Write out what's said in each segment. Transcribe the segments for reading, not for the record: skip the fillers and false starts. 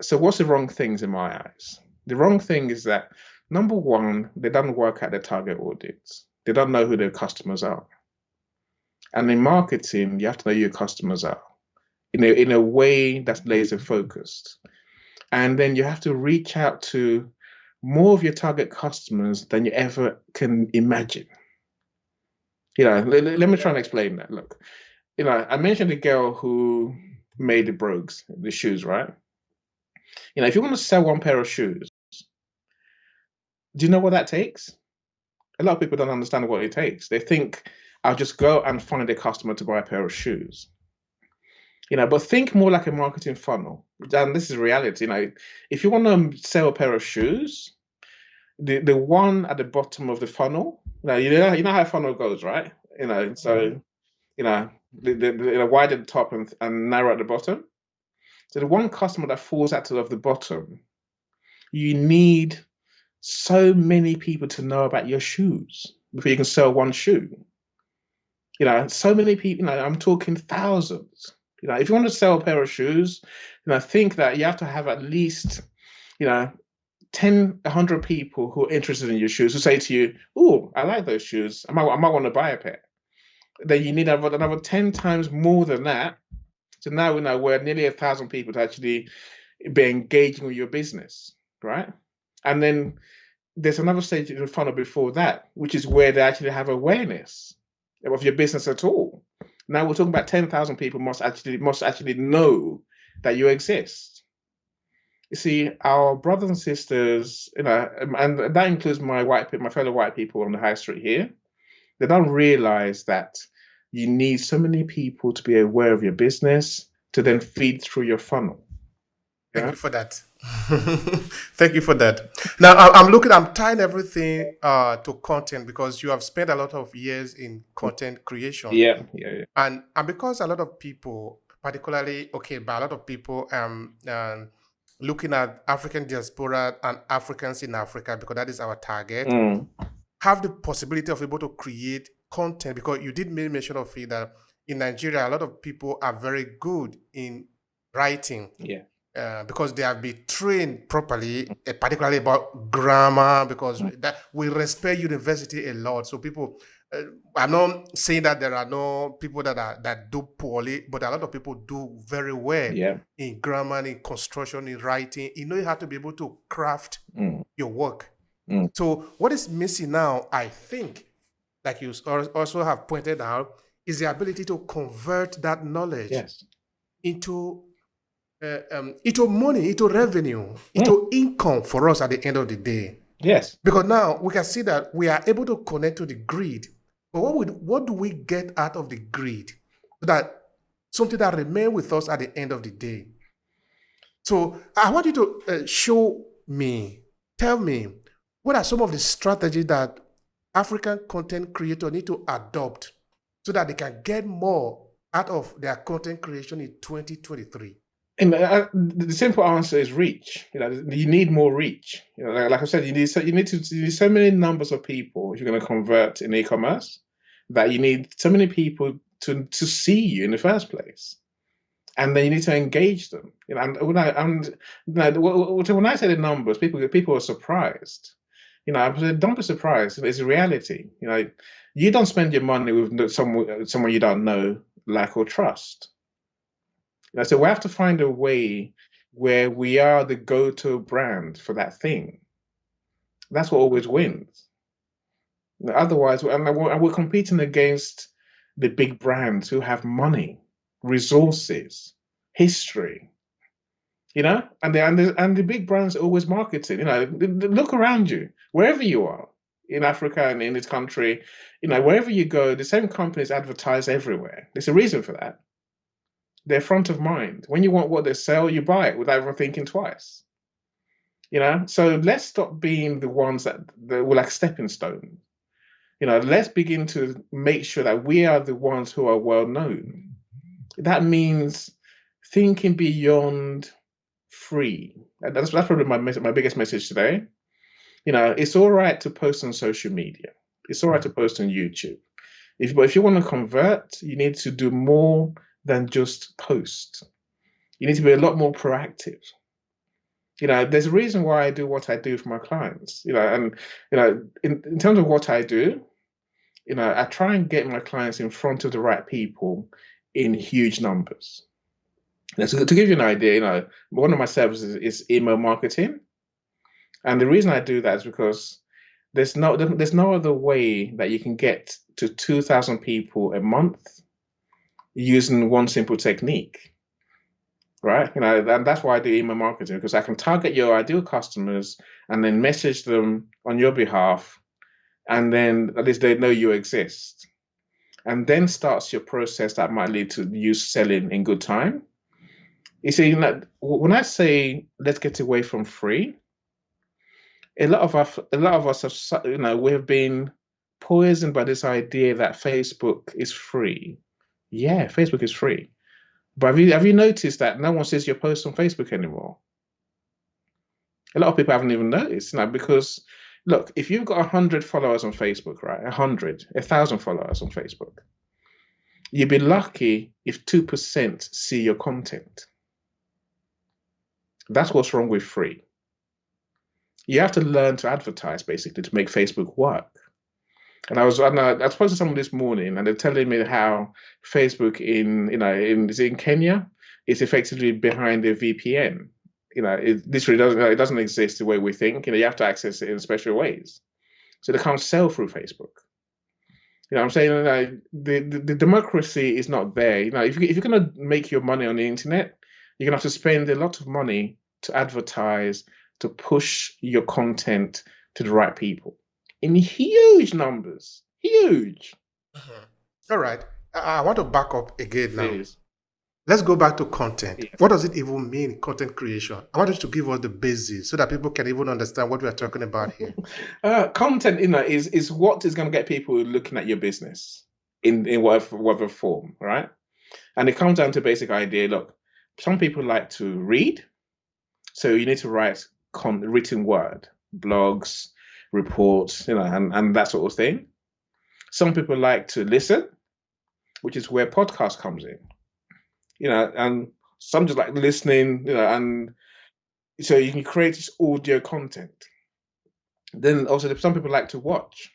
So what's the wrong things in my eyes? The wrong thing is that number one, they don't work at their target audience. They don't know who their customers are. And in marketing, you have to know who your customers are in a way that's laser focused. And then you have to reach out to more of your target customers than you ever can imagine. Let me try and explain that. Look, I mentioned the girl who made the brogues, the shoes, right? If you want to sell one pair of shoes, do you know what that takes? A lot of people don't understand what it takes. They think I'll just go and find a customer to buy a pair of shoes. But think more like a marketing funnel. And this is reality. If you want to sell a pair of shoes, the one at the bottom of the funnel, you know how a funnel goes, right? So the wide at the top and narrow at the bottom. So the one customer that falls out of the bottom, you need so many people to know about your shoes before you can sell one shoe. So many people, I'm talking thousands. If you want to sell a pair of shoes, think that you have to have at least, 10, 100 people who are interested in your shoes who say to you, "Oh, I like those shoes. I might want to buy a pair." Then you need another 10 times more than that. So now we're nearly 1,000 people to actually be engaging with your business, right? And then there's another stage in the funnel before that, which is where they actually have awareness of your business at all. Now we're talking about 10,000 people must actually know that you exist. You see, our brothers and sisters, and that includes my fellow white people on the high street here. They don't realize that you need so many people to be aware of your business to then feed through your funnel. Thank you for that. Thank you for that. Now I'm tying everything to content because you have spent a lot of years in content creation. Yeah. And because a lot of people, particularly, by a lot of people looking at African diaspora and Africans in Africa, because that is our target, have the possibility of able to create content, because you did make mention of it that in Nigeria, a lot of people are very good in writing. Yeah. Because they have been trained properly, particularly about grammar, because that we respect university a lot. So people, I'm not saying that there are no people that do poorly, but a lot of people do very well in grammar, in construction, in writing. You have to be able to craft your work. So what is missing now, I think, like you also have pointed out, is the ability to convert that knowledge into money, into revenue, into income for us at the end of the day. Yes. Because now we can see that we are able to connect to the grid. But what do we get out of the grid? That something that remains with us at the end of the day. So I want you to tell me, what are some of the strategies that African content creators need to adopt so that they can get more out of their content creation in 2023? And the simple answer is reach. You need more reach. Like I said, you need so many numbers of people if you're going to convert in e-commerce, that you need so many people to see you in the first place, and then you need to engage them. And when I say the numbers, people are surprised. Don't be surprised. It's a reality. You don't spend your money with someone you don't know, like, or trust. So we have to find a way where we are the go-to brand for that thing. That's what always wins. Otherwise, we're competing against the big brands who have money, resources, history. And the big brands are always marketing. Look around you, wherever you are in Africa and in this country. Wherever you go, the same companies advertise everywhere. There's a reason for that. They're front of mind. When you want what they sell, you buy it without ever thinking twice. So let's stop being the ones that were like stepping stones. Let's begin to make sure that we are the ones who are well known. That means thinking beyond free. That's probably my biggest message today. It's all right to post on social media. It's all right to post on YouTube. But if you want to convert, you need to do more than just post. You need to be a lot more proactive. There's a reason why I do what I do for my clients. And in terms of what I do, I try and get my clients in front of the right people in huge numbers. Now, to give you an idea, one of my services is email marketing, and the reason I do that is because there's no other way that you can get to 2,000 people a month using one simple technique, right? And that's why I do email marketing, because I can target your ideal customers and then message them on your behalf, and then at least they know you exist. And then starts your process that might lead to you selling in good time. You see, when I say let's get away from free, a lot of us have, we have been poisoned by this idea that Facebook is free. Yeah, Facebook is free. But have you noticed that no one sees your posts on Facebook anymore? A lot of people haven't even noticed now, because look, if you've got 100 followers on Facebook, right? 1,000 followers on Facebook, you'd be lucky if 2% see your content. That's what's wrong with free. You have to learn to advertise, basically, to make Facebook work. And I spoke to someone this morning, and they're telling me how Facebook in Kenya is effectively behind a VPN. It literally doesn't exist the way we think. You have to access it in special ways, so they can't sell through Facebook. I'm saying the democracy is not there. If you're going to make your money on the internet, you're going to have to spend a lot of money to advertise, to push your content to the right people in huge numbers. Huge. All right. I want to back up again now. Please. Let's go back to content. Yeah. What does it even mean, content creation? I want you to give us the basics so that people can even understand what we are talking about here. Content, is what is going to get people looking at your business in whatever form, right? And it comes down to basic idea. Look, some people like to read, so you need to write written word, blogs, reports, and that sort of thing. Some people like to listen, which is where podcast comes in. And some just like listening, and so you can create this audio content. Then also some people like to watch.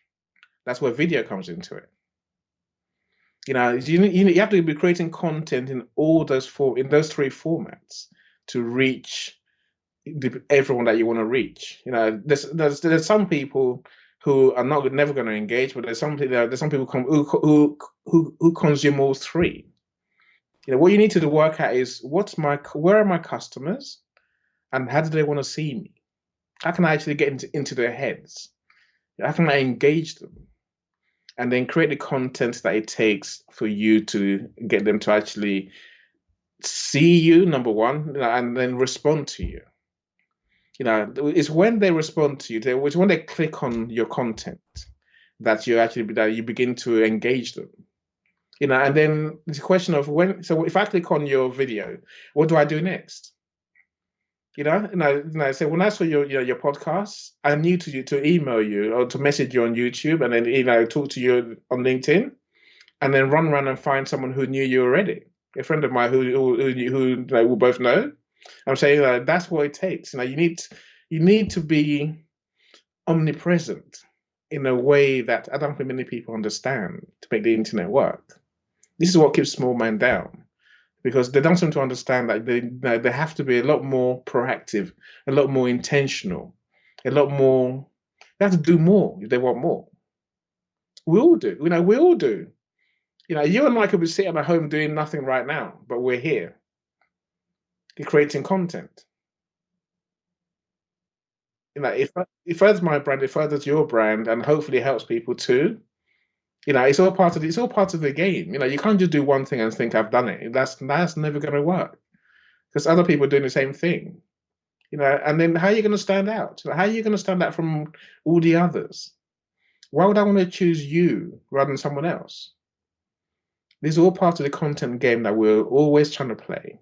That's where video comes into it. You have to be creating content in all those those three formats to reach everyone that you want to reach. There's some people who are never going to engage, but there's some people who consume all three. What you need to work at is where are my customers, and how do they want to see me? How can I actually get into their heads? How can I engage them? And then create the content that it takes for you to get them to actually see you, number one, and then respond to you. It's when they respond to you, it's when they click on your content that you begin to engage them. And then it's a question of so if I click on your video, what do I do next? So when I saw your podcast, I knew to email you or to message you on YouTube, and then talk to you on LinkedIn, and then run around and find someone who knew you already, a friend of mine who we both know. I'm saying that's what it takes. You need to be omnipresent in a way that I don't think many people understand to make the internet work. This is what keeps small men down, because they don't seem to understand that they have to be a lot more proactive, a lot more intentional, a lot more. They have to do more if they want more. We all do. We all do. You and I could be sitting at home doing nothing right now, but we're here. You're creating content. It furthers my brand, it furthers your brand, and hopefully helps people too. It's all part of the game. You can't just do one thing and think I've done it. That's never going to work, because other people are doing the same thing. And then how are you going to stand out? How are you going to stand out from all the others? Why would I want to choose you rather than someone else? These are all part of the content game that we're always trying to play.